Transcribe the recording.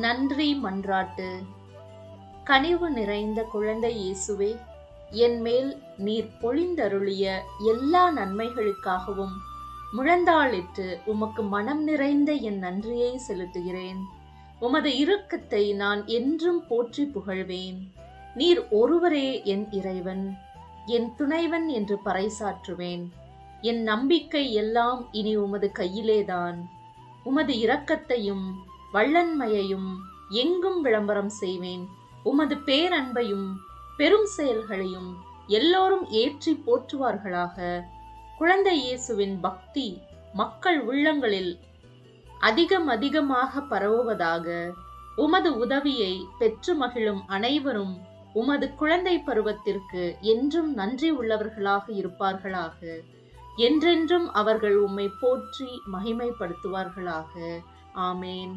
நன்றி மன்றாட்டு. கனிவு நிறைந்த குழந்தை இயேசுவே, என் மேல் நீர் பொழிந்தருளிய எல்லா நன்மைகளுக்காகவும் முழந்தாளிட்டு உமக்கு மனம் நிறைந்த என் நன்றியை செலுத்துகிறேன். உமது இரக்கத்தை நான் என்றும் போற்றி புகழ்வேன். நீர் ஒருவரே என் இறைவன், என் துணைவன் என்று பறைசாற்றுவேன். என் நம்பிக்கை எல்லாம் இனி உமது கையிலேதான். உமது இரக்கத்தையும் வள்ளன்மையையும் எங்கும் விளம்பரம் செய்வேன். உமது பேரன்பையும் பெரும் செயல்களையும் எல்லோரும் ஏற்றி போற்றுவார்களாக. குழந்தை இயேசுவின் பக்தி மக்கள் உள்ளங்களில் அதிகமாக பரவுவதாக. உமது உதவியை பெற்று மகிழும் அனைவரும் உமது குழந்தை பருவத்திற்கு என்றும் நன்றி உள்ளவர்களாக இருப்பார்களாக. என்றென்றும் அவர்கள் உம்மை போற்றி மகிமைப்படுத்துவார்களாக. ஆமேன்.